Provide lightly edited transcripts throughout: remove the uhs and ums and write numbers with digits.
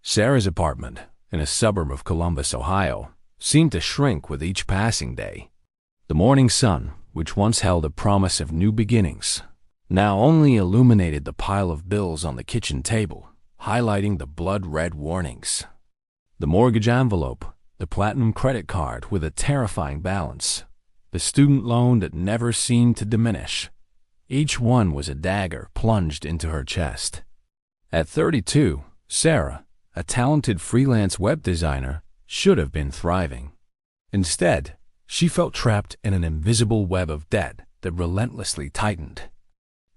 Sarah's apartment, in a suburb of Columbus, Ohio, seemed to shrink with each passing day. The morning sun, which once held a promise of new beginnings, now only illuminated the pile of bills on the kitchen table, highlighting the blood-red warnings. The mortgage envelope, the platinum credit card with a terrifying balance, the student loan that never seemed to diminish. Each one was a dagger plunged into her chest. At 32, Sarah, a talented freelance web designer, should have been thriving. Instead, she felt trapped in an invisible web of debt that relentlessly tightened.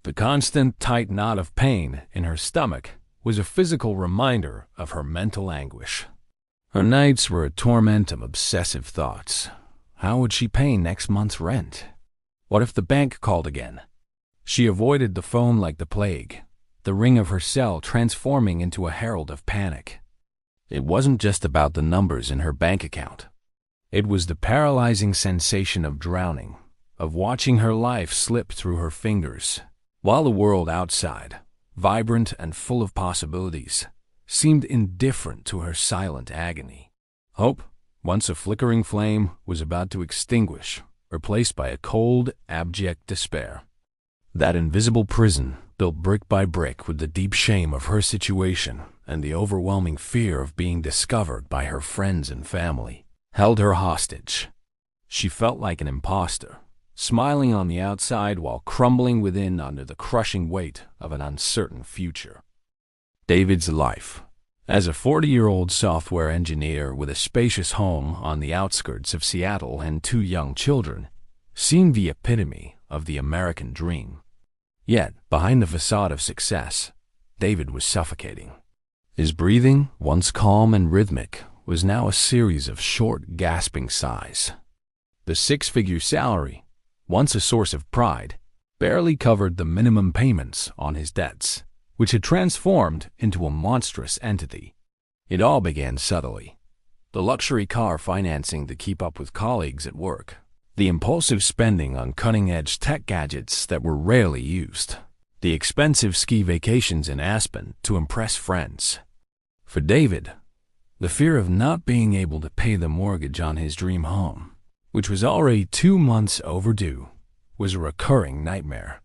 The constant tight knot of pain in her stomach was a physical reminder of her mental anguish. Her nights were a torment of obsessive thoughts. How would she pay next month's rent? What if the bank called again? She avoided the phone like the plague, the ring of her cell transforming into a herald of panic. It wasn't just about the numbers in her bank account. It was the paralyzing sensation of drowning, of watching her life slip through her fingers, while the world outside, vibrant and full of possibilities, seemed indifferent to her silent agony. Hope, once a flickering flame, was about to extinguish, replaced by a cold, abject despair. That invisible prison, built brick by brick with the deep shame of her situation and the overwhelming fear of being discovered by her friends and family, held her hostage. She felt like an imposter, smiling on the outside while crumbling within under the crushing weight of an uncertain future. David's life, as a 40-year-old software engineer with a spacious home on the outskirts of Seattle and 2 young children, seemed the epitome of the American dream. Yet, behind the facade of success, David was suffocating. His breathing, once calm and rhythmic, was now a series of short, gasping sighs. The 6-figure salary, once a source of pride, barely covered the minimum payments on his debts, which had transformed into a monstrous entity. It all began subtly. The luxury car financing to keep up with colleagues at work, the impulsive spending on cutting-edge tech gadgets that were rarely used, the expensive ski vacations in Aspen to impress friends. For David, the fear of not being able to pay the mortgage on his dream home, which was already 2 months overdue, was a recurring nightmare.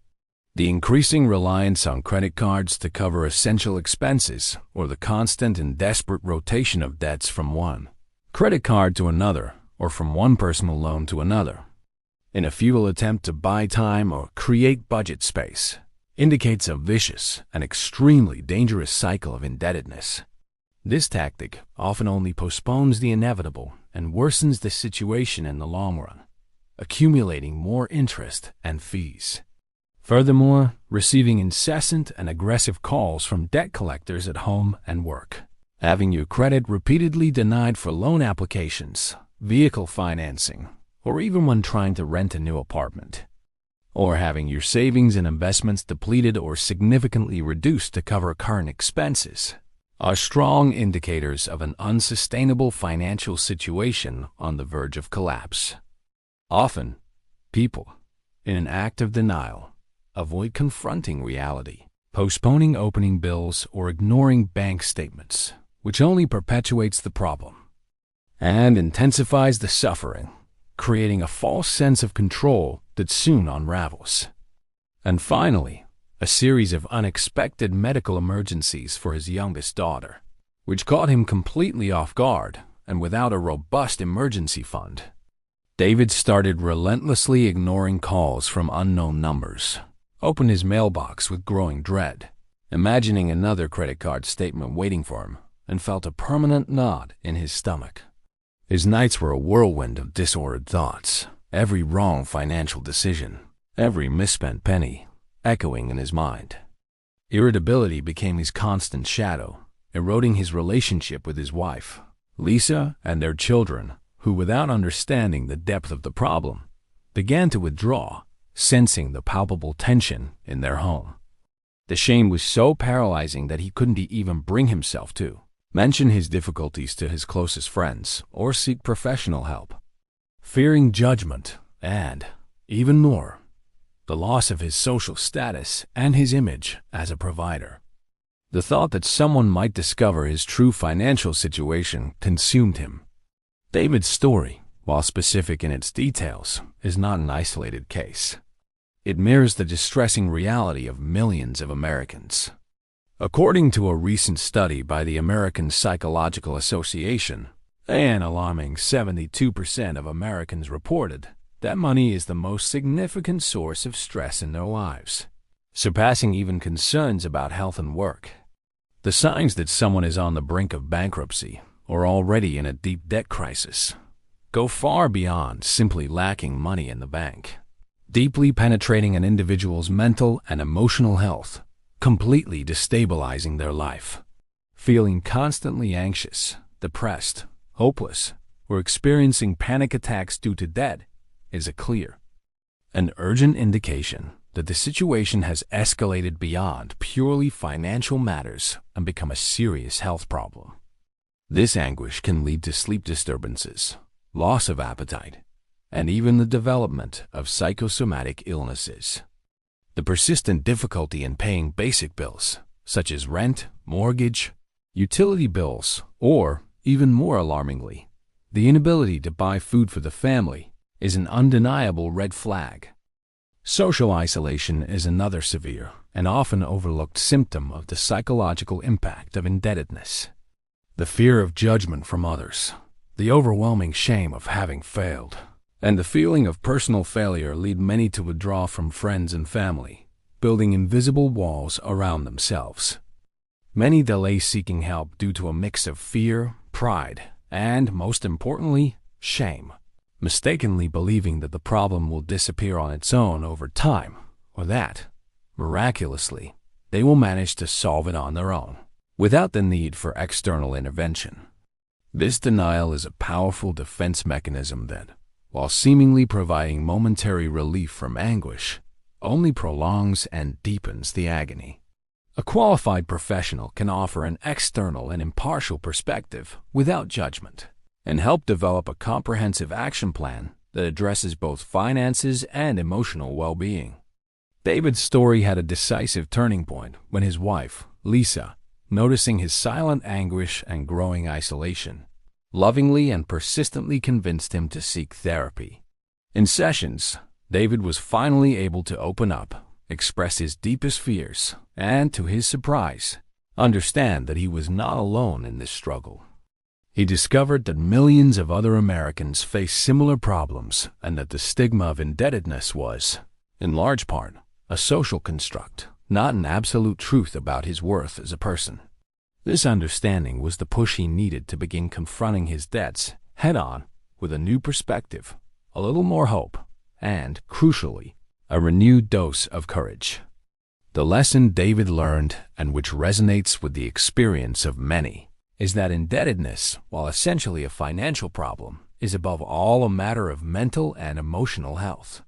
The increasing reliance on credit cards to cover essential expenses, or the constant and desperate rotation of debts from one credit card to another, or from one personal loan to another, in a futile attempt to buy time or create budget space, indicates a vicious and extremely dangerous cycle of indebtedness. This tactic often only postpones the inevitable and worsens the situation in the long run, accumulating more interest and fees. Furthermore, receiving incessant and aggressive calls from debt collectors at home and work, having your credit repeatedly denied for loan applications, vehicle financing, or even when trying to rent a new apartment, or having your savings and investments depleted or significantly reduced to cover current expenses, are strong indicators of an unsustainable financial situation on the verge of collapse. Often, people, in an act of denial, avoid confronting reality, postponing opening bills or ignoring bank statements, which only perpetuates the problem and intensifies the suffering, creating a false sense of control that soon unravels. And finally, a series of unexpected medical emergencies for his youngest daughter, which caught him completely off guard and without a robust emergency fund. David started relentlessly ignoring calls from unknown numbers, opened his mailbox with growing dread, imagining another credit card statement waiting for him, and felt a permanent knot in his stomach. His nights were a whirlwind of disordered thoughts, every wrong financial decision, every misspent penny, echoing in his mind. Irritability became his constant shadow, eroding his relationship with his wife, Lisa, and their children, who, without understanding the depth of the problem, began to withdraw, sensing the palpable tension in their home. The shame was so paralyzing that he couldn't even bring himself to mention his difficulties to his closest friends or seek professional help, fearing judgment and, even more, the loss of his social status and his image as a provider. The thought that someone might discover his true financial situation consumed him. David's story, while specific in its details, is not an isolated case. It mirrors the distressing reality of millions of Americans. According to a recent study by the American Psychological Association, an alarming 72% of Americans reported that money is the most significant source of stress in their lives, surpassing even concerns about health and work. The signs that someone is on the brink of bankruptcy or already in a deep debt crisis go far beyond simply lacking money in the bank, deeply penetrating an individual's mental and emotional health, completely destabilizing their life. Feeling constantly anxious, depressed, hopeless, or experiencing panic attacks due to debt is a clear and urgent indication that the situation has escalated beyond purely financial matters and become a serious health problem. This anguish can lead to sleep disturbances, loss of appetite, and even the development of psychosomatic illnesses. The persistent difficulty in paying basic bills, such as rent, mortgage, utility bills, or, even more alarmingly, the inability to buy food for the family, is an undeniable red flag. Social isolation is another severe and often overlooked symptom of the psychological impact of indebtedness. The fear of judgment from others, the overwhelming shame of having failed, and the feeling of personal failure lead many to withdraw from friends and family, building invisible walls around themselves. Many delay seeking help due to a mix of fear, pride, and, most importantly, shame, mistakenly believing that the problem will disappear on its own over time, or that, miraculously, they will manage to solve it on their own, without the need for external intervention. This denial is a powerful defense mechanism that, while seemingly providing momentary relief from anguish, only prolongs and deepens the agony. A qualified professional can offer an external and impartial perspective without judgment, and help develop a comprehensive action plan that addresses both finances and emotional well-being. David's story had a decisive turning point when his wife, Lisa, noticing his silent anguish and growing isolation, lovingly and persistently convinced him to seek therapy. In sessions, David was finally able to open up, express his deepest fears, and, to his surprise, understand that he was not alone in this struggle. He discovered that millions of other Americans face similar problems and that the stigma of indebtedness was, in large part, a social construct, not an absolute truth about his worth as a person. This understanding was the push he needed to begin confronting his debts head-on with a new perspective, a little more hope, and, crucially, a renewed dose of courage. The lesson David learned, and which resonates with the experience of many, is that indebtedness, while essentially a financial problem, is above all a matter of mental and emotional health.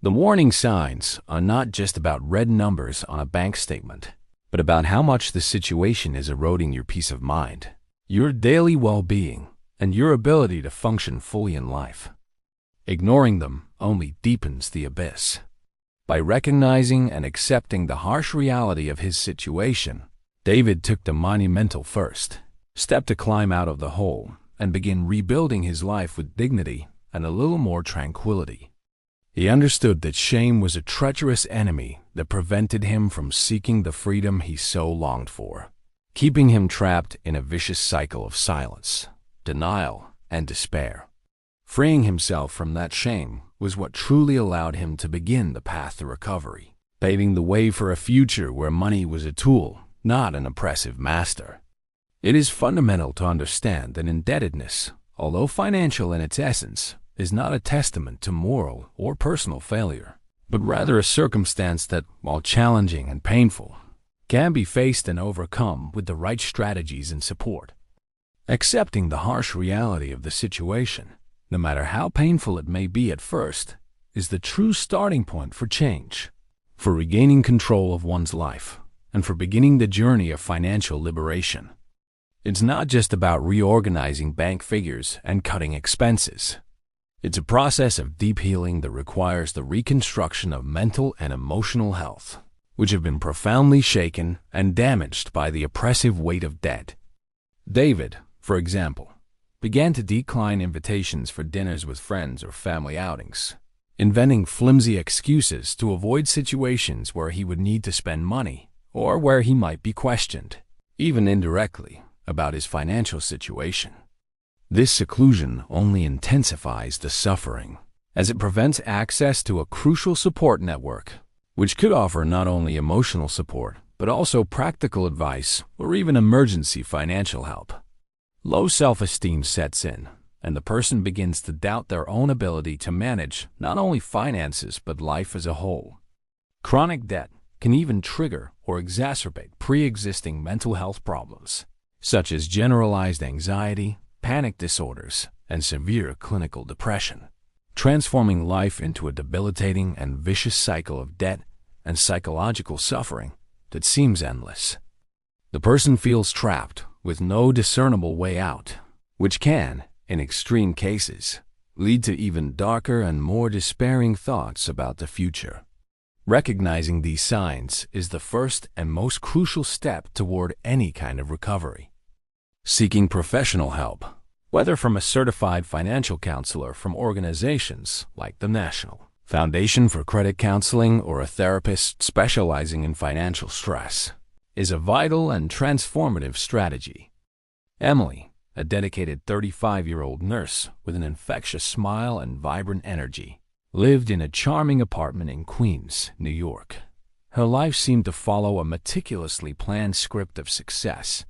The warning signs are not just about red numbers on a bank statement, but about how much the situation is eroding your peace of mind, your daily well-being, and your ability to function fully in life. Ignoring them only deepens the abyss. By recognizing and accepting the harsh reality of his situation, David took the monumental first step to climb out of the hole and begin rebuilding his life with dignity and a little more tranquility. He understood that shame was a treacherous enemy that prevented him from seeking the freedom he so longed for, keeping him trapped in a vicious cycle of silence, denial, and despair. Freeing himself from that shame was what truly allowed him to begin the path to recovery, paving the way for a future where money was a tool, not an oppressive master. It is fundamental to understand that indebtedness, although financial in its essence, is not a testament to moral or personal failure, but rather a circumstance that, while challenging and painful, can be faced and overcome with the right strategies and support. Accepting the harsh reality of the situation, no matter how painful it may be at first, is the true starting point for change, for regaining control of one's life, and for beginning the journey of financial liberation. It's not just about reorganizing bank figures and cutting expenses. It's a process of deep healing that requires the reconstruction of mental and emotional health, which have been profoundly shaken and damaged by the oppressive weight of debt. David, for example, began to decline invitations for dinners with friends or family outings, inventing flimsy excuses to avoid situations where he would need to spend money or where he might be questioned, even indirectly, about his financial situation. This seclusion only intensifies the suffering, as it prevents access to a crucial support network, which could offer not only emotional support, but also practical advice or even emergency financial help. Low self-esteem sets in, and the person begins to doubt their own ability to manage not only finances but life as a whole. Chronic debt can even trigger or exacerbate pre-existing mental health problems, such as generalized anxiety, panic disorders, and severe clinical depression, transforming life into a debilitating and vicious cycle of debt and psychological suffering that seems endless. The person feels trapped with no discernible way out, which can, in extreme cases, lead to even darker and more despairing thoughts about the future. Recognizing these signs is the first and most crucial step toward any kind of recovery. Seeking professional help, whether from a certified financial counselor from organizations like the National Foundation for Credit Counseling or a therapist specializing in financial stress, is a vital and transformative strategy. Emily, a dedicated 35-year-old nurse with an infectious smile and vibrant energy, lived in a charming apartment in Queens, New York. Her life seemed to follow a meticulously planned script of success: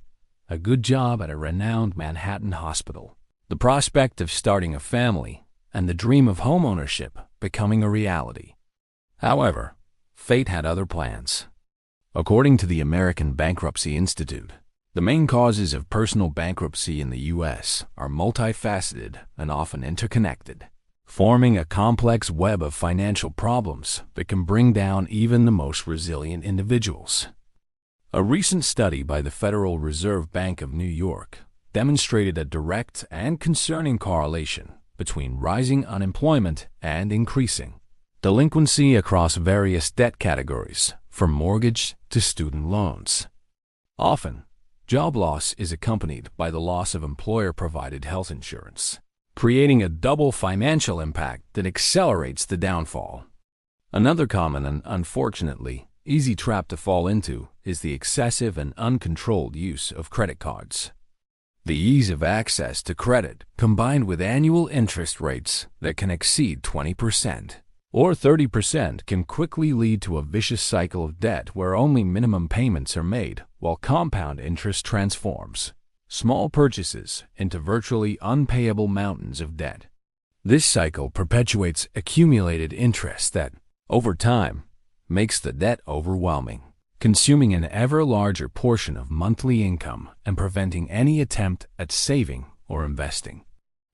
a good job at a renowned Manhattan hospital, the prospect of starting a family, and the dream of homeownership becoming a reality. However, fate had other plans. According to the American Bankruptcy Institute, the main causes of personal bankruptcy in the U.S. are multifaceted and often interconnected, forming a complex web of financial problems that can bring down even the most resilient individuals. A recent study by the Federal Reserve Bank of New York demonstrated a direct and concerning correlation between rising unemployment and increasing delinquency across various debt categories, from mortgage to student loans. Often, job loss is accompanied by the loss of employer-provided health insurance, creating a double financial impact that accelerates the downfall. Another common and, unfortunately, easy trap to fall into is the excessive and uncontrolled use of credit cards. The ease of access to credit, combined with annual interest rates that can exceed 20% or 30%, can quickly lead to a vicious cycle of debt where only minimum payments are made while compound interest transforms small purchases into virtually unpayable mountains of debt. This cycle perpetuates accumulated interest that, over time, makes the debt overwhelming, consuming an ever larger portion of monthly income and preventing any attempt at saving or investing.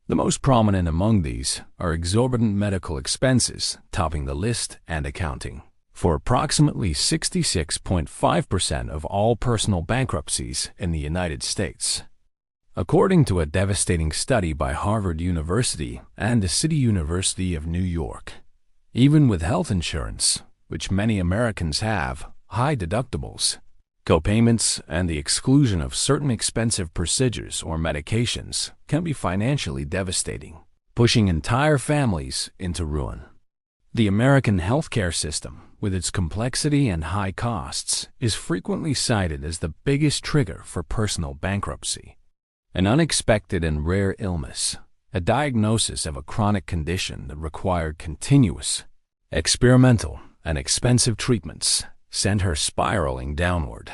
The most prominent among these are exorbitant medical expenses, topping the list, and accounting for approximately 66.5% of all personal bankruptcies in the United States. According to a devastating study by Harvard University and the City University of New York, even with health insurance, which many Americans have, high deductibles, co-payments, and the exclusion of certain expensive procedures or medications can be financially devastating, pushing entire families into ruin. The American healthcare system, with its complexity and high costs, is frequently cited as the biggest trigger for personal bankruptcy. An unexpected and rare illness, a diagnosis of a chronic condition that required continuous, experimental, and expensive treatments, sent her spiraling downward.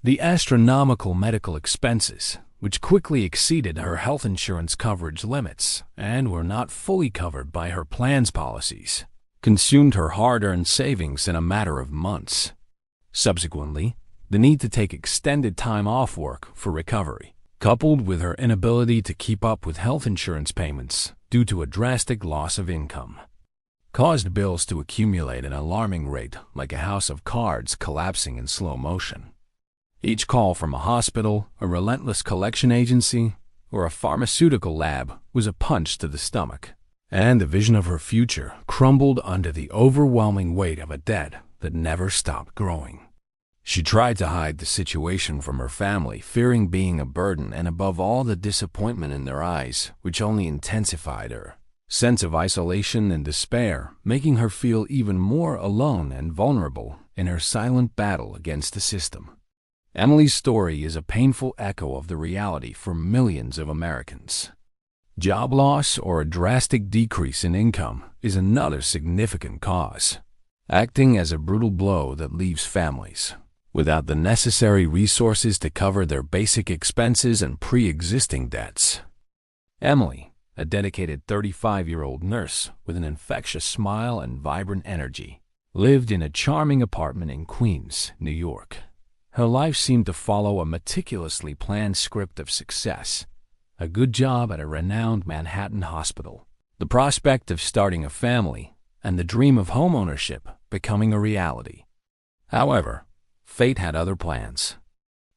The astronomical medical expenses, which quickly exceeded her health insurance coverage limits and were not fully covered by her plan's policies, consumed her hard-earned savings in a matter of months. Subsequently, the need to take extended time off work for recovery, coupled with her inability to keep up with health insurance payments due to a drastic loss of income, caused bills to accumulate at an alarming rate, like a house of cards collapsing in slow motion. Each call from a hospital, a relentless collection agency, or a pharmaceutical lab was a punch to the stomach, and the vision of her future crumbled under the overwhelming weight of a debt that never stopped growing. She tried to hide the situation from her family, fearing being a burden, and above all the disappointment in their eyes, which only intensified her sense of isolation and despair, making her feel even more alone and vulnerable in her silent battle against the system. Emily's story is a painful echo of the reality for millions of Americans. Job loss or a drastic decrease in income is another significant cause, acting as a brutal blow that leaves families without the necessary resources to cover their basic expenses and pre-existing debts. Emily, a dedicated 35-year-old nurse with an infectious smile and vibrant energy, lived in a charming apartment in Queens, New York. Her life seemed to follow a meticulously planned script of success: a good job at a renowned Manhattan hospital, the prospect of starting a family, and the dream of homeownership becoming a reality. However, fate had other plans.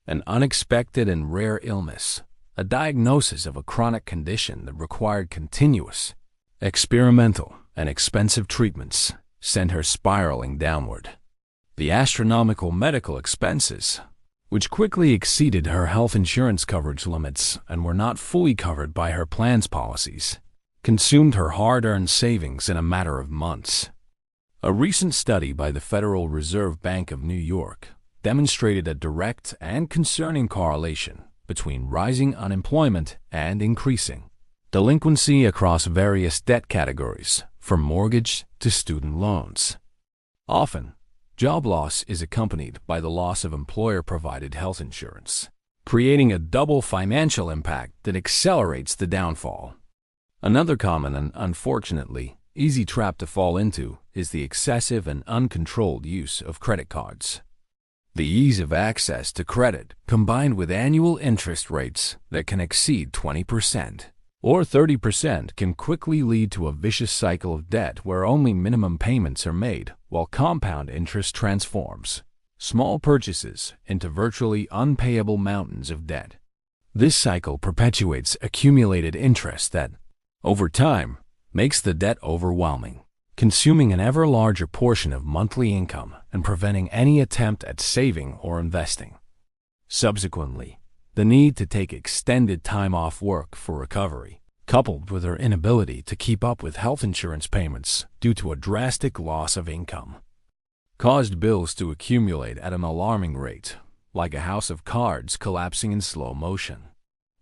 An unexpected and rare illness, a diagnosis of a chronic condition that required continuous, experimental, and expensive treatments, sent her spiraling downward. The astronomical medical expenses, which quickly exceeded her health insurance coverage limits and were not fully covered by her plan's policies, consumed her hard-earned savings in a matter of months. A recent study by the Federal Reserve Bank of New York demonstrated a direct and concerning correlation between rising unemployment and increasing delinquency across various debt categories, from mortgage to student loans. Often, job loss is accompanied by the loss of employer-provided health insurance, creating a double financial impact that accelerates the downfall. Another common and, unfortunately, easy trap to fall into is the excessive and uncontrolled use of credit cards. The ease of access to credit, combined with annual interest rates that can exceed 20% or 30%, can quickly lead to a vicious cycle of debt where only minimum payments are made while compound interest transforms small purchases into virtually unpayable mountains of debt. This cycle perpetuates accumulated interest that, over time, makes the debt overwhelming, consuming an ever larger portion of monthly income and preventing any attempt at saving or investing. Subsequently, the need to take extended time off work for recovery, coupled with her inability to keep up with health insurance payments due to a drastic loss of income, caused bills to accumulate at an alarming rate, like a house of cards collapsing in slow motion.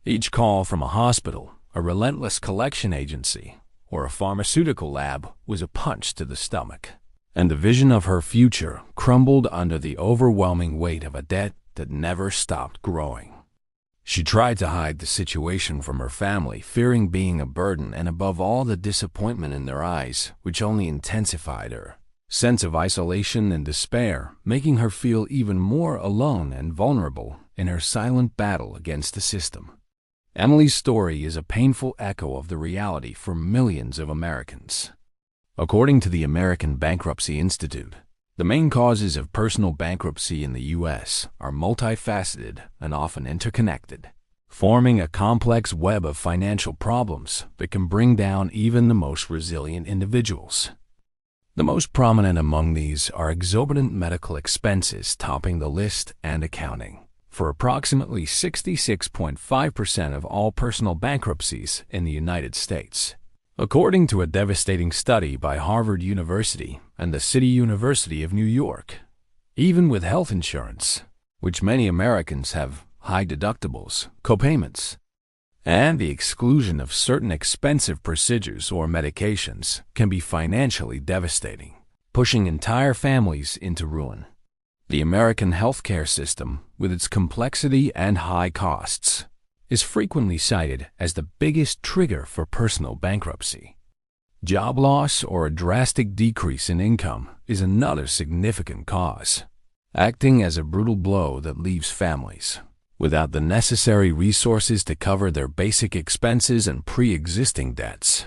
Each call from a hospital, a relentless collection agency, or a pharmaceutical lab was a punch to the stomach, and the vision of her future crumbled under the overwhelming weight of a debt that never stopped growing. She tried to hide the situation from her family, fearing being a burden, and above all the disappointment in their eyes, which only intensified her sense of isolation and despair, making her feel even more alone and vulnerable in her silent battle against the system. Emily's story is a painful echo of the reality for millions of Americans. According to the American Bankruptcy Institute, the main causes of personal bankruptcy in the U.S. are multifaceted and often interconnected, forming a complex web of financial problems that can bring down even the most resilient individuals. The most prominent among these are exorbitant medical expenses topping the list and accounting for approximately 66.5% of all personal bankruptcies in the United States. According to a devastating study by Harvard University and the City University of New York, even with health insurance, which many Americans have high deductibles, copayments, and the exclusion of certain expensive procedures or medications, can be financially devastating, pushing entire families into ruin. The American healthcare system, with its complexity and high costs, is frequently cited as the biggest trigger for personal bankruptcy. Job loss or a drastic decrease in income is another significant cause, acting as a brutal blow that leaves families without the necessary resources to cover their basic expenses and pre-existing debts.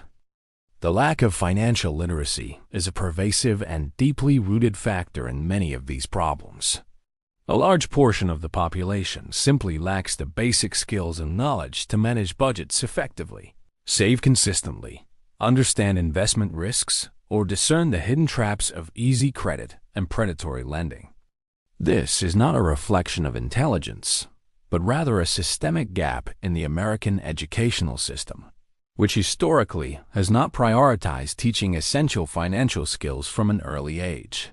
The lack of financial literacy is a pervasive and deeply rooted factor in many of these problems. A large portion of the population simply lacks the basic skills and knowledge to manage budgets effectively, save consistently, understand investment risks, or discern the hidden traps of easy credit and predatory lending. This is not a reflection of intelligence, but rather a systemic gap in the American educational system, which historically has not prioritized teaching essential financial skills from an early age.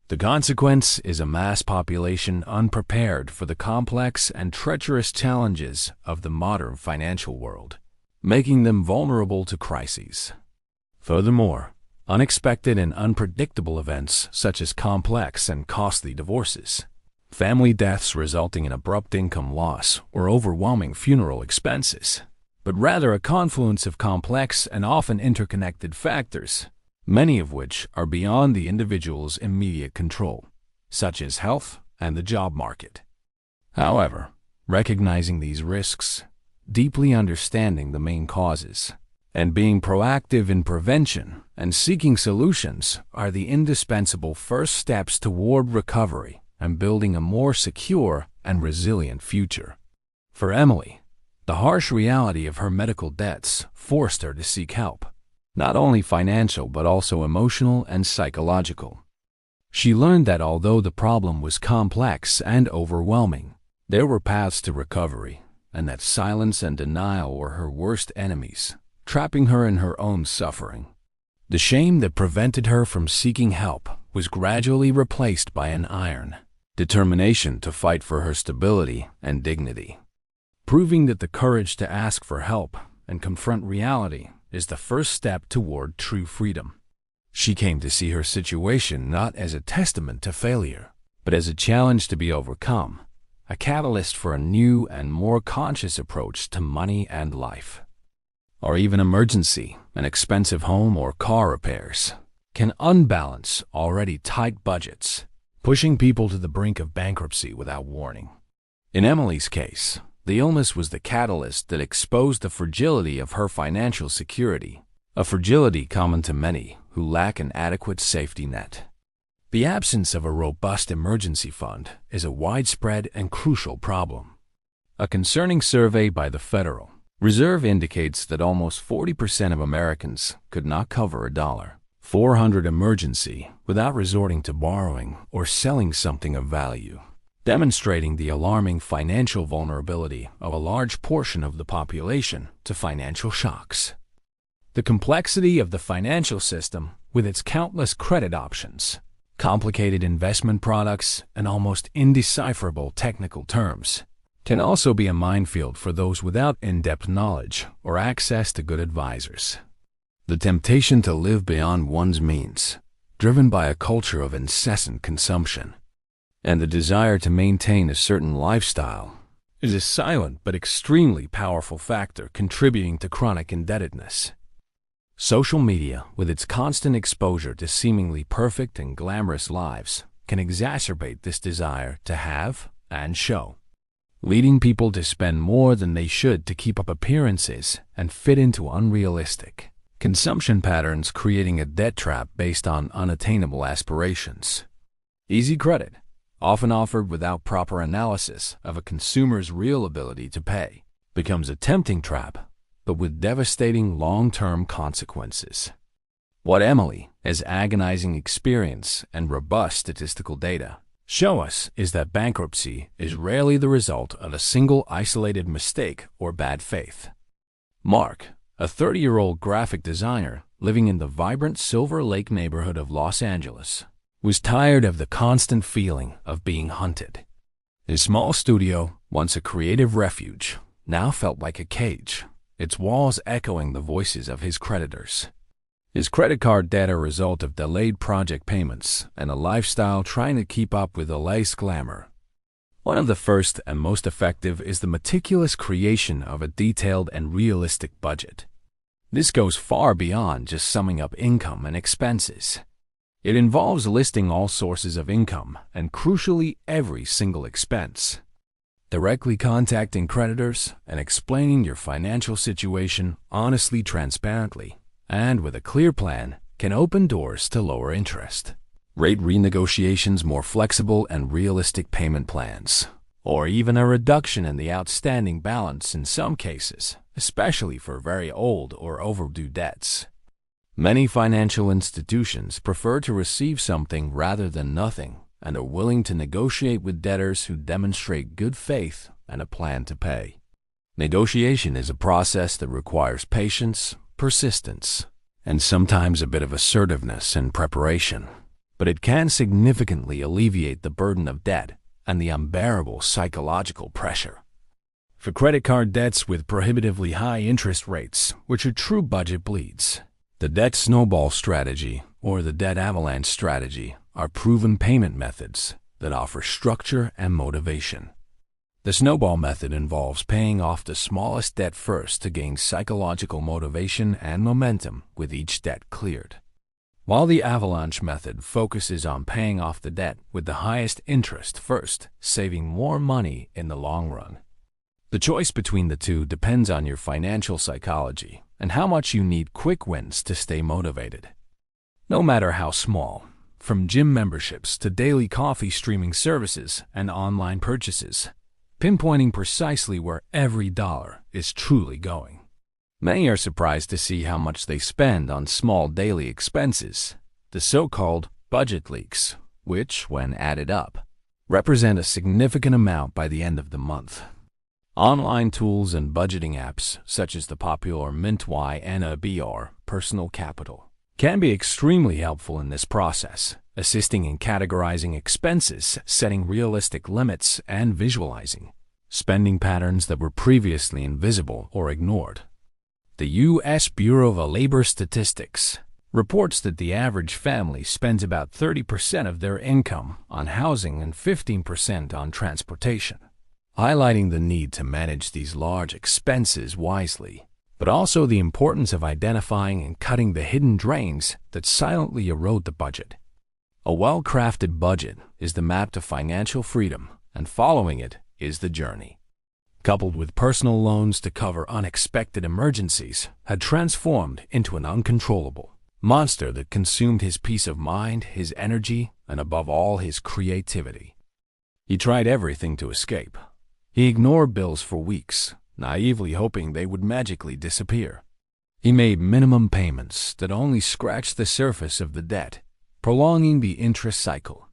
The consequence is a mass population unprepared for the complex and treacherous challenges of the modern financial world, making them vulnerable to crises. Furthermore, unexpected and unpredictable events such as complex and costly divorces, family deaths resulting in abrupt income loss or overwhelming funeral expenses, but rather a confluence of complex and often interconnected factors, many of which are beyond the individual's immediate control, such as health and the job market. However, recognizing these risks, deeply understanding the main causes, and being proactive in prevention and seeking solutions are the indispensable first steps toward recovery and building a more secure and resilient future. For Emily, the harsh reality of her medical debts forced her to seek help, not only financial but also emotional and psychological. She learned that although the problem was complex and overwhelming, there were paths to recovery, and that silence and denial were her worst enemies, trapping her in her own suffering. The shame that prevented her from seeking help was gradually replaced by an iron determination to fight for her stability and dignity, proving that the courage to ask for help and confront reality is the first step toward true freedom. She came to see her situation not as a testament to failure, but as a challenge to be overcome, a catalyst for a new and more conscious approach to money and life. Or even emergency, an expensive home or car repairs can unbalance already tight budgets, pushing people to the brink of bankruptcy without warning. In Emily's case, the illness was the catalyst that exposed the fragility of her financial security, a fragility common to many who lack an adequate safety net. The absence of a robust emergency fund is a widespread and crucial problem. A concerning survey by the Federal Reserve indicates that almost 40% of Americans could not cover $400 emergency without resorting to borrowing or selling something of value, demonstrating the alarming financial vulnerability of a large portion of the population to financial shocks. The complexity of the financial system, with its countless credit options, complicated investment products, and almost indecipherable technical terms, can also be a minefield for those without in-depth knowledge or access to good advisors. The temptation to live beyond one's means, driven by a culture of incessant consumption, and the desire to maintain a certain lifestyle is a silent but extremely powerful factor contributing to chronic indebtedness. Social media, with its constant exposure to seemingly perfect and glamorous lives, can exacerbate this desire to have and show, leading people to spend more than they should to keep up appearances and fit into unrealistic consumption patterns, creating a debt trap based on unattainable aspirations. Easy credit, often offered without proper analysis of a consumer's real ability to pay, becomes a tempting trap, but with devastating long-term consequences. What Emily, as agonizing experience and robust statistical data, show us is that bankruptcy is rarely the result of a single isolated mistake or bad faith. Mark, a 30-year-old graphic designer living in the vibrant Silver Lake neighborhood of Los Angeles, was tired of the constant feeling of being hunted. His small studio, once a creative refuge, now felt like a cage, its walls echoing the voices of his creditors. His credit card debt a result of delayed project payments and a lifestyle trying to keep up with the latest glamour. One of the first and most effective is the meticulous creation of a detailed and realistic budget. This goes far beyond just summing up income and expenses. It involves listing all sources of income and, crucially, every single expense, directly contacting creditors and explaining your financial situation honestly, transparently, and with a clear plan can open doors to lower interest, rate renegotiations, more flexible and realistic payment plans, or even a reduction in the outstanding balance in some cases, especially for very old or overdue debts. Many financial institutions prefer to receive something rather than nothing and are willing to negotiate with debtors who demonstrate good faith and a plan to pay. Negotiation is a process that requires patience, persistence, and sometimes a bit of assertiveness and preparation, but it can significantly alleviate the burden of debt and the unbearable psychological pressure. For credit card debts with prohibitively high interest rates, which are true budget bleeds, the debt snowball strategy or the debt avalanche strategy are proven payment methods that offer structure and motivation. The snowball method involves paying off the smallest debt first to gain psychological motivation and momentum with each debt cleared, while the avalanche method focuses on paying off the debt with the highest interest first, saving more money in the long run. The choice between the two depends on your financial psychology and how much you need quick wins to stay motivated. No matter how small, from gym memberships to daily coffee streaming services and online purchases, pinpointing precisely where every dollar is truly going. Many are surprised to see how much they spend on small daily expenses, the so-called budget leaks, which, when added up, represent a significant amount by the end of the month. Online tools and budgeting apps, such as the popular MintY and BR Personal Capital, can be extremely helpful in this process, assisting in categorizing expenses, setting realistic limits, and visualizing spending patterns that were previously invisible or ignored. The U.S. Bureau of Labor Statistics reports that the average family spends about 30% of their income on housing and 15% on transportation, highlighting the need to manage these large expenses wisely, but also the importance of identifying and cutting the hidden drains that silently erode the budget. A well-crafted budget is the map to financial freedom, and following it is the journey. Coupled with personal loans to cover unexpected emergencies, had transformed into an uncontrollable monster that consumed his peace of mind, his energy, and above all, his creativity. He tried everything to escape. He ignored bills for weeks, naively hoping they would magically disappear. He made minimum payments that only scratched the surface of the debt, prolonging the interest cycle.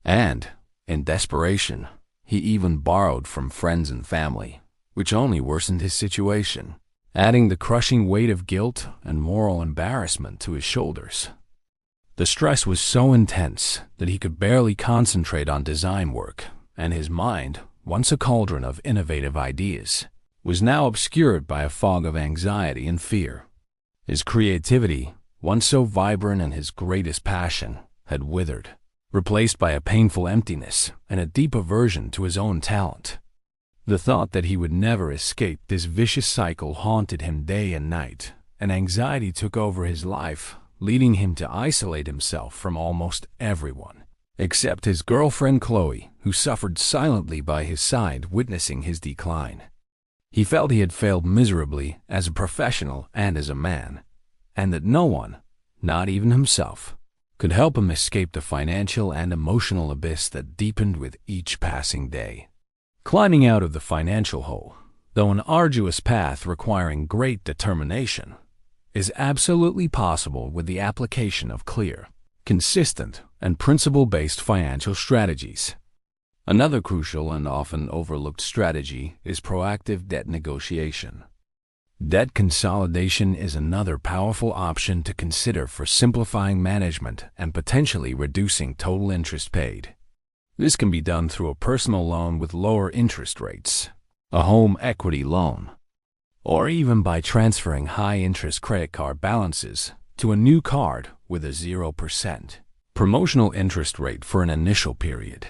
And, in desperation, he even borrowed from friends and family, which only worsened his situation, adding the crushing weight of guilt and moral embarrassment to his shoulders. The stress was so intense that he could barely concentrate on design work, and his mind, once a cauldron of innovative ideas, was now obscured by a fog of anxiety and fear. His creativity, once so vibrant and his greatest passion, had withered, replaced by a painful emptiness and a deep aversion to his own talent. The thought that he would never escape this vicious cycle haunted him day and night, and anxiety took over his life, leading him to isolate himself from almost everyone, except his girlfriend Chloe, who suffered silently by his side, witnessing his decline. He felt he had failed miserably as a professional and as a man, and that no one, not even himself, could help him escape the financial and emotional abyss that deepened with each passing day. Climbing out of the financial hole, though an arduous path requiring great determination, is absolutely possible with the application of clear, consistent, and principle-based financial strategies. Another crucial and often overlooked strategy is proactive debt negotiation. Debt consolidation is another powerful option to consider for simplifying management and potentially reducing total interest paid. This can be done through a personal loan with lower interest rates, a home equity loan, or even by transferring high-interest credit card balances to a new card with a 0% promotional interest rate for an initial period.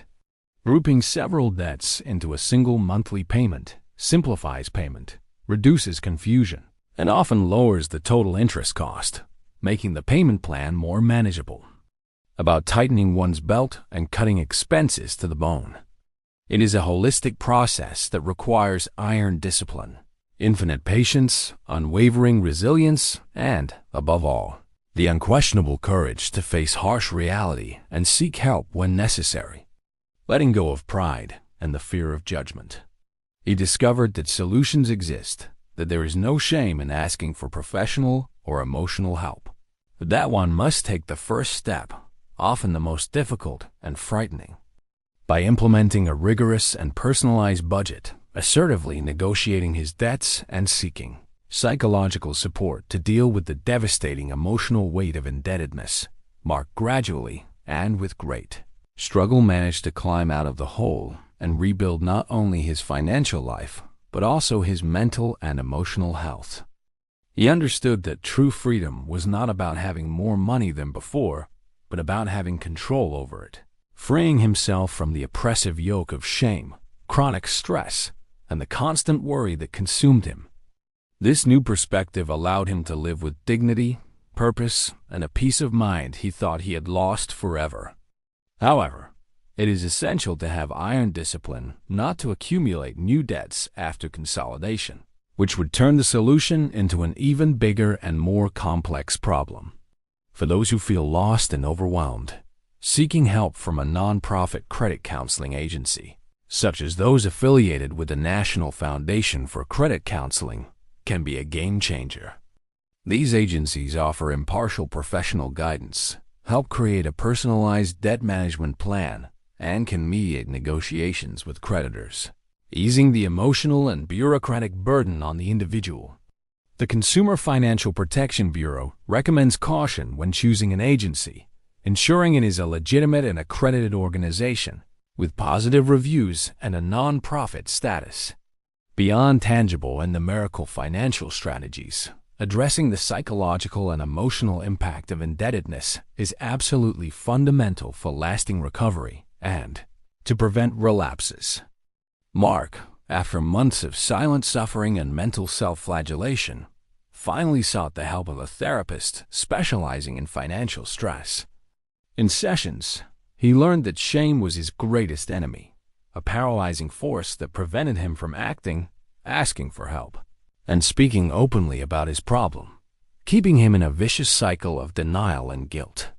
Grouping several debts into a single monthly payment simplifies payment, reduces confusion, and often lowers the total interest cost, making the payment plan more manageable. About tightening one's belt and cutting expenses to the bone. It is a holistic process that requires iron discipline, infinite patience, unwavering resilience, and, above all, the unquestionable courage to face harsh reality and seek help when necessary. Letting go of pride and the fear of judgment, he discovered that solutions exist, that there is no shame in asking for professional or emotional help. that one must take the first step, often the most difficult and frightening. By implementing a rigorous and personalized budget, assertively negotiating his debts, and seeking psychological support to deal with the devastating emotional weight of indebtedness, Mark gradually, and with great struggle, managed to climb out of the hole and rebuild not only his financial life, but also his mental and emotional health. He understood that true freedom was not about having more money than before, but about having control over it, freeing himself from the oppressive yoke of shame, chronic stress, and the constant worry that consumed him. This new perspective allowed him to live with dignity, purpose, and a peace of mind he thought he had lost forever. However, it is essential to have iron discipline not to accumulate new debts after consolidation, which would turn the solution into an even bigger and more complex problem. For those who feel lost and overwhelmed, seeking help from a nonprofit credit counseling agency, such as those affiliated with the National Foundation for Credit Counseling, can be a game changer. These agencies offer impartial professional guidance, help create a personalized debt management plan, and can mediate negotiations with creditors, easing the emotional and bureaucratic burden on the individual. The Consumer Financial Protection Bureau recommends caution when choosing an agency, ensuring it is a legitimate and accredited organization with positive reviews and a nonprofit status. Beyond tangible and numerical financial strategies, addressing the psychological and emotional impact of indebtedness is absolutely fundamental for lasting recovery and to prevent relapses. Mark, after months of silent suffering and mental self-flagellation, finally sought the help of a therapist specializing in financial stress. In sessions, he learned that shame was his greatest enemy, a paralyzing force that prevented him from acting, asking for help, and speaking openly about his problem, keeping him in a vicious cycle of denial and guilt.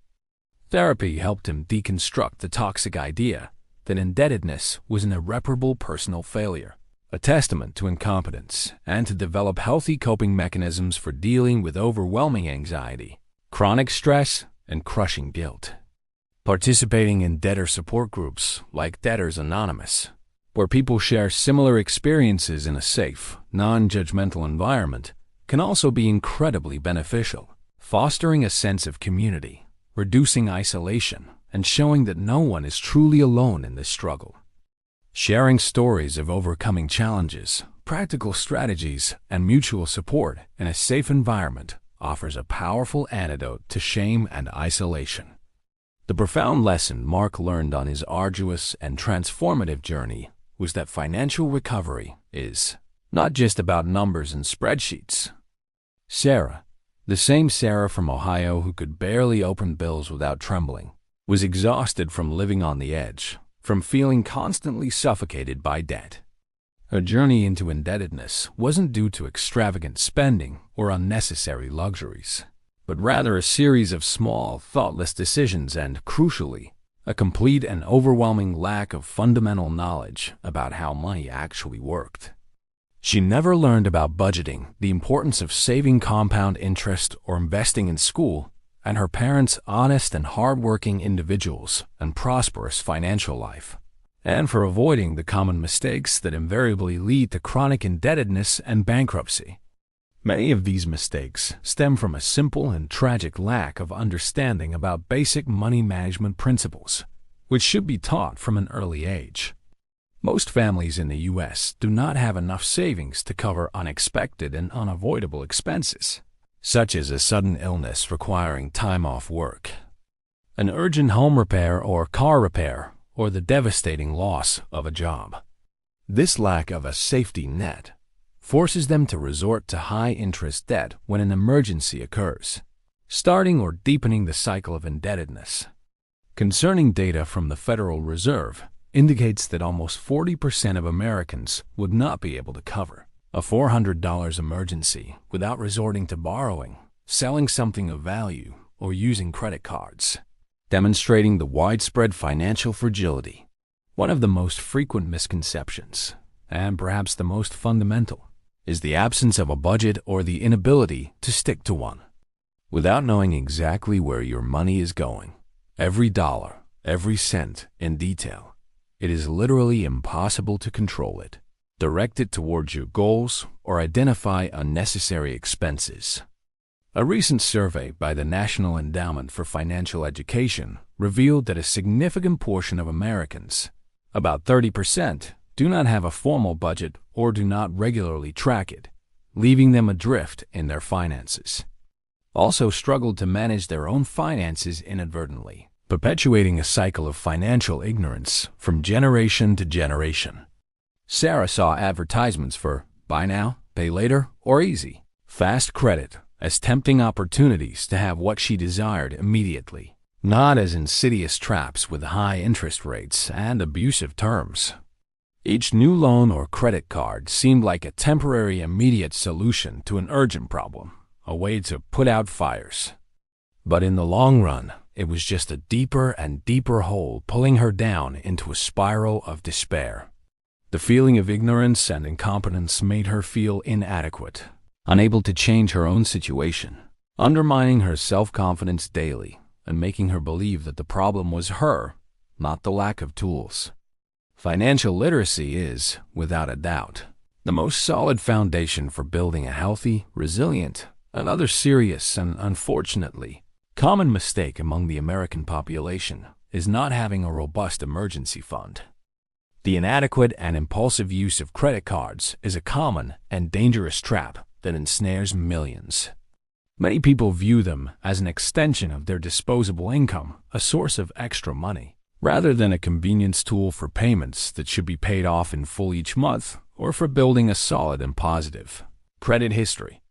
Therapy helped him deconstruct the toxic idea that indebtedness was an irreparable personal failure, a testament to incompetence, and to develop healthy coping mechanisms for dealing with overwhelming anxiety, chronic stress, and crushing guilt. Participating in debtor support groups like Debtors Anonymous, where people share similar experiences in a safe, non-judgmental environment, can also be incredibly beneficial, fostering a sense of community, reducing isolation, and showing that no one is truly alone in this struggle. Sharing stories of overcoming challenges, practical strategies, and mutual support in a safe environment offers a powerful antidote to shame and isolation. The profound lesson Mark learned on his arduous and transformative journey was that financial recovery is not just about numbers and spreadsheets. Sarah, the same Sarah from Ohio who could barely open bills without trembling, was exhausted from living on the edge, from feeling constantly suffocated by debt. Her journey into indebtedness wasn't due to extravagant spending or unnecessary luxuries, but rather a series of small, thoughtless decisions and, crucially, a complete and overwhelming lack of fundamental knowledge about how money actually worked. She never learned about budgeting, the importance of saving compound interest or investing in school, and her parents' honest and hard-working individuals and prosperous financial life, and for avoiding the common mistakes that invariably lead to chronic indebtedness and bankruptcy. Many of these mistakes stem from a simple and tragic lack of understanding about basic money management principles, which should be taught from an early age. Most families in the U.S. do not have enough savings to cover unexpected and unavoidable expenses, such as a sudden illness requiring time off work, an urgent home repair or car repair, or the devastating loss of a job. This lack of a safety net forces them to resort to high-interest debt when an emergency occurs, starting or deepening the cycle of indebtedness. Concerning data from the Federal Reserve indicates that almost 40% of Americans would not be able to cover a $400 emergency without resorting to borrowing, selling something of value, or using credit cards, demonstrating the widespread financial fragility. One of the most frequent misconceptions, and perhaps the most fundamental, is the absence of a budget or the inability to stick to one. without knowing exactly where your money is going, every dollar, every cent in detail. It is literally impossible to control it, direct it towards your goals, or identify unnecessary expenses. A recent survey by the National Endowment for Financial Education revealed that a significant portion of Americans, about 30%, do not have a formal budget or do not regularly track it, leaving them adrift in their finances. Also struggled to manage their own finances inadvertently, perpetuating a cycle of financial ignorance from generation to generation. Sarah saw advertisements for buy now, pay later, or easy, fast credit as tempting opportunities to have what she desired immediately, not as insidious traps with high interest rates and abusive terms. Each new loan or credit card seemed like a temporary immediate solution to an urgent problem, a way to put out fires. But in the long run, it was just a deeper and deeper hole pulling her down into a spiral of despair. The feeling of ignorance and incompetence made her feel inadequate, unable to change her own situation, undermining her self-confidence daily and making her believe that the problem was her, not the lack of tools. Financial literacy is, without a doubt, the most solid foundation for building a healthy, resilient, another serious and, unfortunately, common mistake among the American population is not having a robust emergency fund. The inadequate and impulsive use of credit cards is a common and dangerous trap that ensnares millions. Many people view them as an extension of their disposable income, a source of extra money, rather than a convenience tool for payments that should be paid off in full each month or for building a solid and positive credit history.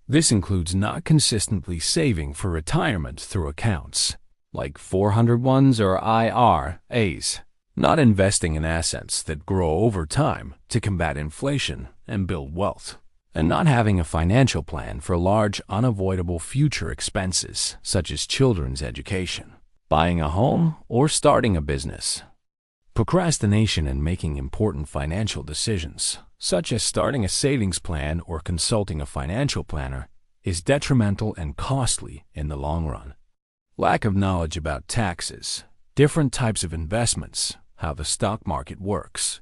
This includes not consistently saving for retirement through accounts like 401s or IRAs, not investing in assets that grow over time to combat inflation and build wealth, and not having a financial plan for large, unavoidable future expenses such as children's education, buying a home, or starting a business. Procrastination in making important financial decisions, such as starting a savings plan or consulting a financial planner, is detrimental and costly in the long run. Lack of knowledge about taxes, different types of investments, how the stock market works,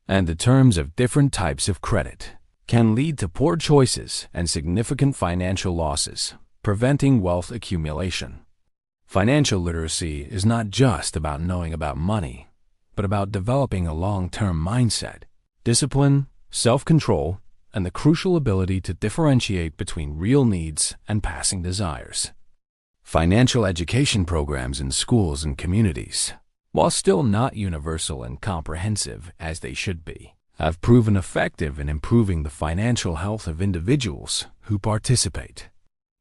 and the terms of different types of credit can lead to poor choices and significant financial losses, preventing wealth accumulation. Financial literacy is not just about knowing about money, but about developing a long-term mindset, discipline, self-control, and the crucial ability to differentiate between real needs and passing desires. Financial education programs in schools and communities, while still not universal and comprehensive as they should be, have proven effective in improving the financial health of individuals who participate.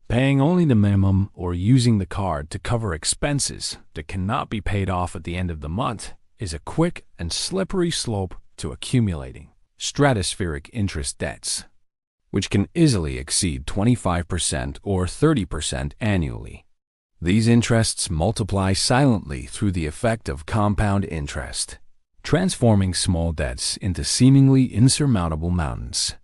Paying only the minimum or using the card to cover expenses that cannot be paid off at the end of the month is a quick and slippery slope to accumulating stratospheric interest debts, which can easily exceed 25% or 30% annually. These interests multiply silently through the effect of compound interest, transforming small debts into seemingly insurmountable mountains.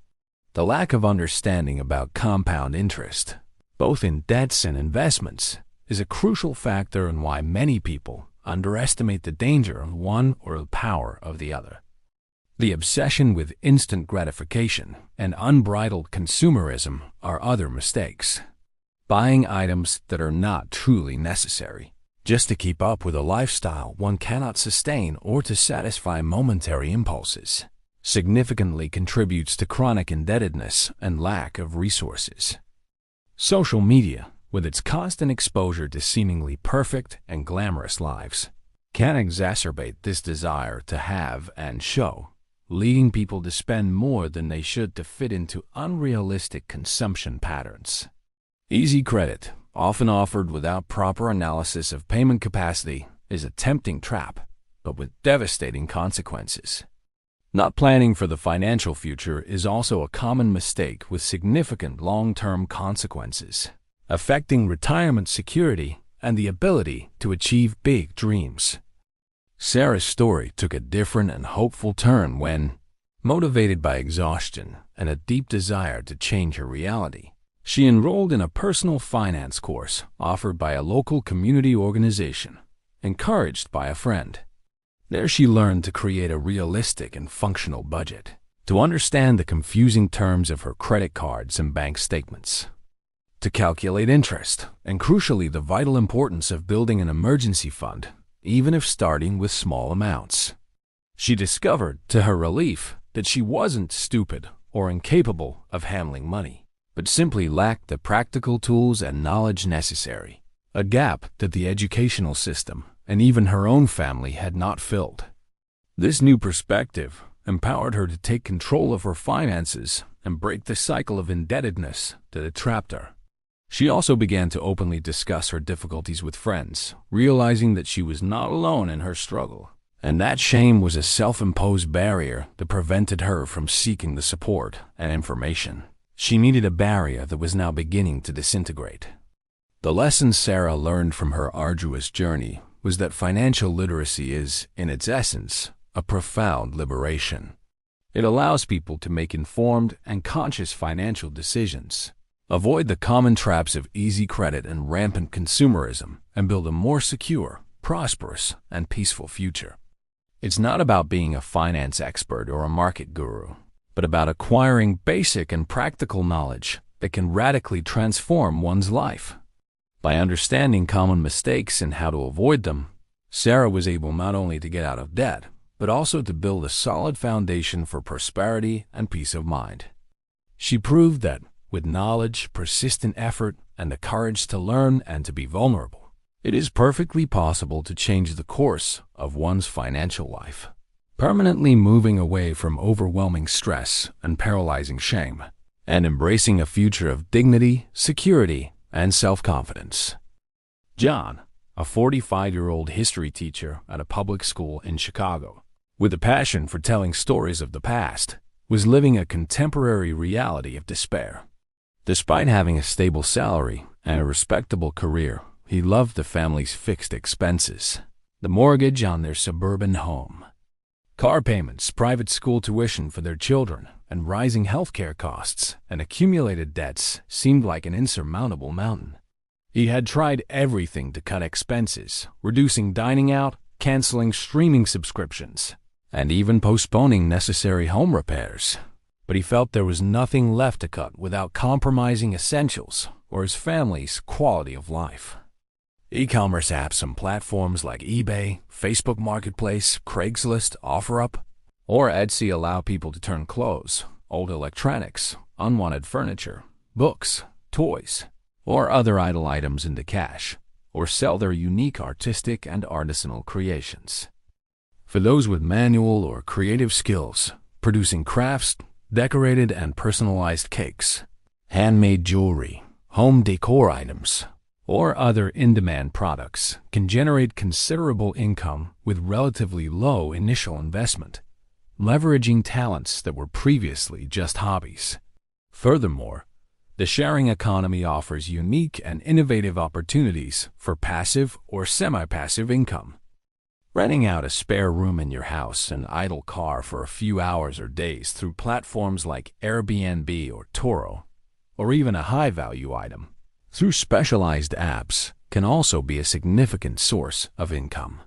The lack of understanding about compound interest, both in debts and investments, is a crucial factor in why many people underestimate the danger of one or the power of the other. The obsession with instant gratification and unbridled consumerism are other mistakes. Buying items that are not truly necessary, just to keep up with a lifestyle one cannot sustain or to satisfy momentary impulses, significantly contributes to chronic indebtedness and lack of resources. Social media, with its constant exposure to seemingly perfect and glamorous lives, can exacerbate this desire to have and show, leading people to spend more than they should to fit into unrealistic consumption patterns. Easy credit, often offered without proper analysis of payment capacity, is a tempting trap, but with devastating consequences. Not planning for the financial future is also a common mistake with significant long-term consequences, affecting retirement security and the ability to achieve big dreams. Sarah's story took a different and hopeful turn when, motivated by exhaustion and a deep desire to change her reality, She enrolled in a personal finance course offered by a local community organization, encouraged by a friend. There she learned to create a realistic and functional budget, to understand the confusing terms of her credit cards and bank statements, to calculate interest, and crucially the vital importance of building an emergency fund, even if starting with small amounts. She discovered, to her relief, that she wasn't stupid or incapable of handling money, but simply lacked the practical tools and knowledge necessary, a gap that the educational system and even her own family had not filled. This new perspective empowered her to take control of her finances and break the cycle of indebtedness that had trapped her. She also began to openly discuss her difficulties with friends, realizing that she was not alone in her struggle, and that shame was a self-imposed barrier that prevented her from seeking the support and information. She needed a barrier that was now beginning to disintegrate. The lesson Sarah learned from her arduous journey was that financial literacy is, in its essence, a profound liberation. It allows people to make informed and conscious financial decisions, avoid the common traps of easy credit and rampant consumerism, and build a more secure, prosperous, and peaceful future. It's not about being a finance expert or a market guru, but about acquiring basic and practical knowledge that can radically transform one's life. By understanding common mistakes and how to avoid them, Sarah was able not only to get out of debt, but also to build a solid foundation for prosperity and peace of mind. She proved that, with knowledge, persistent effort, and the courage to learn and to be vulnerable, it is perfectly possible to change the course of one's financial life, permanently moving away from overwhelming stress and paralyzing shame, and embracing a future of dignity, security, and self-confidence. John, a 45-year-old history teacher at a public school in Chicago, with a passion for telling stories of the past, was living a contemporary reality of despair. Despite having a stable salary and a respectable career, he loved the family's fixed expenses, the mortgage on their suburban home, car payments, private school tuition for their children, and rising healthcare costs and accumulated debts seemed like an insurmountable mountain. He had tried everything to cut expenses, reducing dining out, canceling streaming subscriptions, and even postponing necessary home repairs. But he felt there was nothing left to cut without compromising essentials or his family's quality of life. E-commerce apps and platforms like eBay, Facebook Marketplace, Craigslist, OfferUp, or Etsy allow people to turn clothes, old electronics, unwanted furniture, books, toys, or other idle items into cash, or sell their unique artistic and artisanal creations. For those with manual or creative skills, producing crafts, decorated and personalized cakes, handmade jewelry, home decor items, or other in-demand products can generate considerable income with relatively low initial investment, leveraging talents that were previously just hobbies. Furthermore, the sharing economy offers unique and innovative opportunities for passive or semi-passive income. Renting out a spare room in your house, an idle car for a few hours or days through platforms like Airbnb or Turo, or even a high-value item through specialized apps can also be a significant source of income.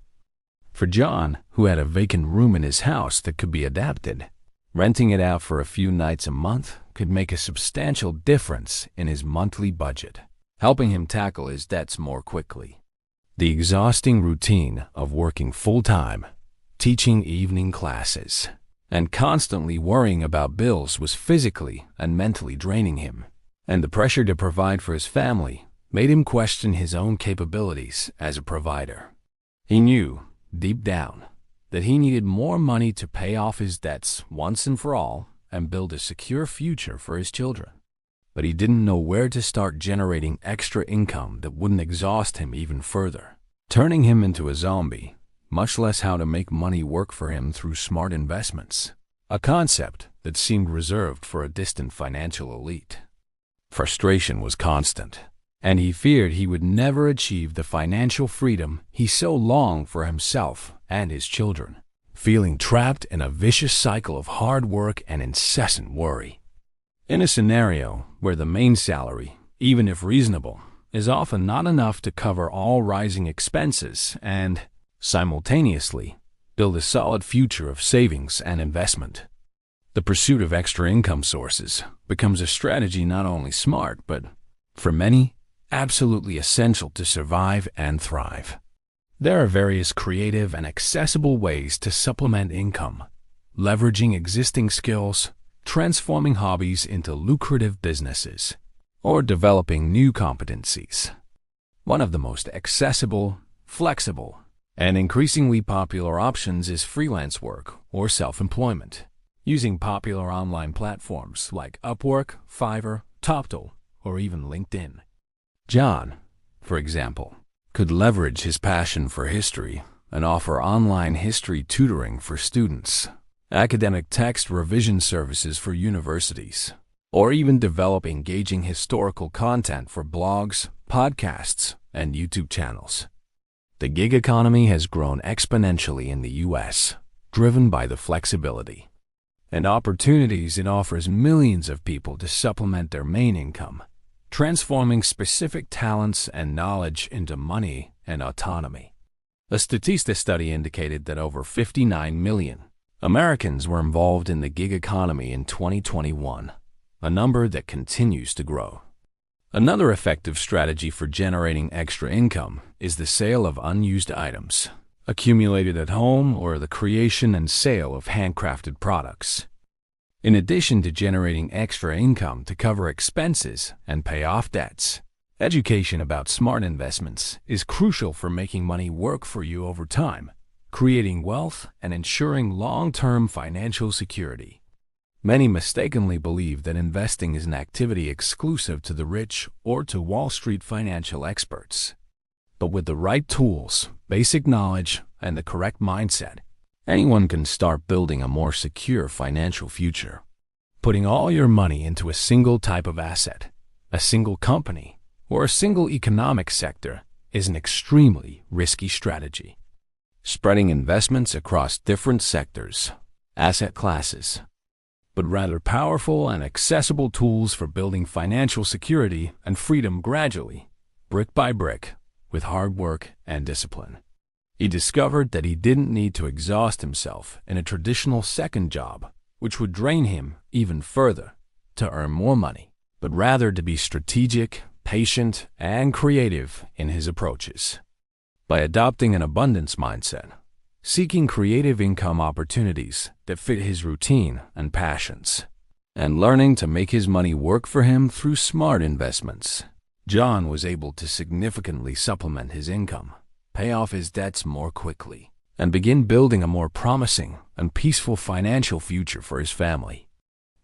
For John, who had a vacant room in his house that could be adapted, renting it out for a few nights a month could make a substantial difference in his monthly budget, helping him tackle his debts more quickly. The exhausting routine of working full-time, teaching evening classes, and constantly worrying about bills was physically and mentally draining him, and the pressure to provide for his family made him question his own capabilities as a provider. He knew, deep down, that he needed more money to pay off his debts once and for all and build a secure future for his children. But he didn't know where to start generating extra income that wouldn't exhaust him even further, turning him into a zombie, much less how to make money work for him through smart investments, a concept that seemed reserved for a distant financial elite. Frustration was constant, and he feared he would never achieve the financial freedom he so longed for himself and his children, feeling trapped in a vicious cycle of hard work and incessant worry. In a scenario where the main salary, even if reasonable, is often not enough to cover all rising expenses and, simultaneously, build a solid future of savings and investment. The pursuit of extra income sources becomes a strategy not only smart, but, for many, absolutely essential to survive and thrive. There are various creative and accessible ways to supplement income, leveraging existing skills, transforming hobbies into lucrative businesses, or developing new competencies. One of the most accessible, flexible, and increasingly popular options is freelance work or self-employment, using popular online platforms like Upwork, Fiverr, Toptal, or even LinkedIn. John, for example, could leverage his passion for history and offer online history tutoring for students, academic text revision services for universities, or even develop engaging historical content for blogs, podcasts, and YouTube channels. The gig economy has grown exponentially in the U.S., driven by the flexibility and opportunities it offers millions of people to supplement their main income, transforming specific talents and knowledge into money and autonomy. A Statista study indicated that over 59 million Americans were involved in the gig economy in 2021, a number that continues to grow. Another effective strategy for generating extra income is the sale of unused items, accumulated at home, or the creation and sale of handcrafted products. In addition to generating extra income to cover expenses and pay off debts, education about smart investments is crucial for making money work for you over time, creating wealth and ensuring long-term financial security. Many mistakenly believe that investing is an activity exclusive to the rich or to Wall Street financial experts. But with the right tools, basic knowledge, and the correct mindset, anyone can start building a more secure financial future. Putting all your money into a single type of asset, a single company, or a single economic sector is an extremely risky strategy. Spreading investments across different sectors, asset classes, but rather powerful and accessible tools for building financial security and freedom gradually, brick by brick, with hard work and discipline. He discovered that he didn't need to exhaust himself in a traditional second job, which would drain him even further, to earn more money, but rather to be strategic, patient, and creative in his approaches. By adopting an abundance mindset, seeking creative income opportunities that fit his routine and passions, and learning to make his money work for him through smart investments, John was able to significantly supplement his income, pay off his debts more quickly, and begin building a more promising and peaceful financial future for his family.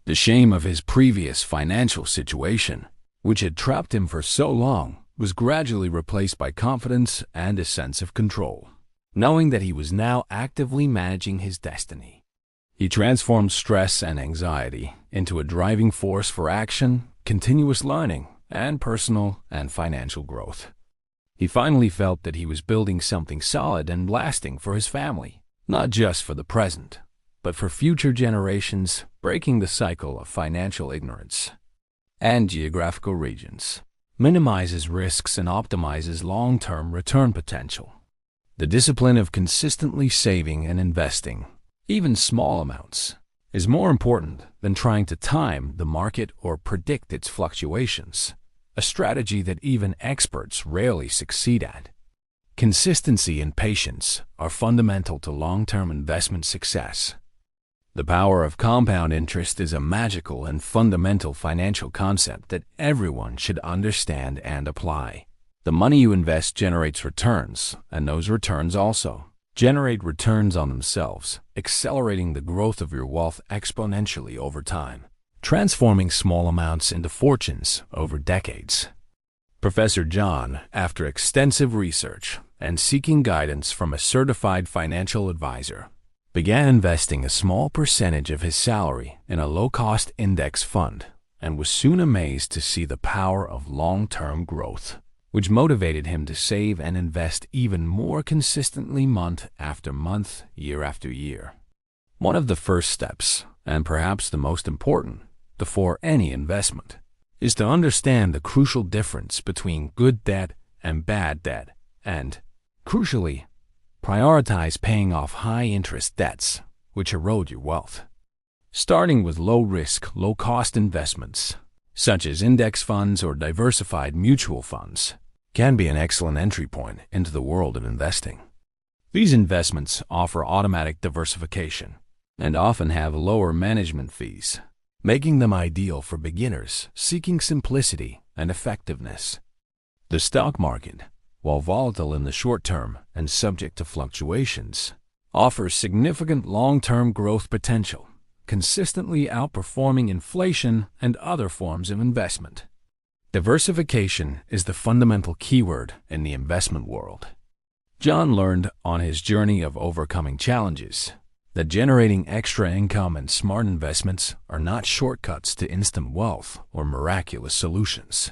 The shame of his previous financial situation, which had trapped him for so long, was gradually replaced by confidence and a sense of control, knowing that he was now actively managing his destiny. He transformed stress and anxiety into a driving force for action, continuous learning, and personal and financial growth. He finally felt that he was building something solid and lasting for his family, not just for the present, but for future generations, breaking the cycle of financial ignorance and geographical regions, minimizes risks and optimizes long-term return potential. The discipline of consistently saving and investing, even small amounts, is more important than trying to time the market or predict its fluctuations, a strategy that even experts rarely succeed at. Consistency and patience are fundamental to long-term investment success. The power of compound interest is a magical and fundamental financial concept that everyone should understand and apply. The money you invest generates returns, and those returns also generate returns on themselves, accelerating the growth of your wealth exponentially over time, transforming small amounts into fortunes over decades. Professor John, after extensive research and seeking guidance from a certified financial advisor, began investing a small percentage of his salary in a low-cost index fund and was soon amazed to see the power of long-term growth, which motivated him to save and invest even more consistently month after month, year after year. One of the first steps, and perhaps the most important, before any investment is to understand the crucial difference between good debt and bad debt and, crucially, prioritize paying off high-interest debts which erode your wealth. Starting with low-risk, low-cost investments, such as index funds or diversified mutual funds, can be an excellent entry point into the world of investing. These investments offer automatic diversification and often have lower management fees, making them ideal for beginners seeking simplicity and effectiveness. The stock market, while volatile in the short term and subject to fluctuations, offers significant long-term growth potential, consistently outperforming inflation and other forms of investment. Diversification is the fundamental keyword in the investment world. John learned on his journey of overcoming challenges that generating extra income and smart investments are not shortcuts to instant wealth or miraculous solutions.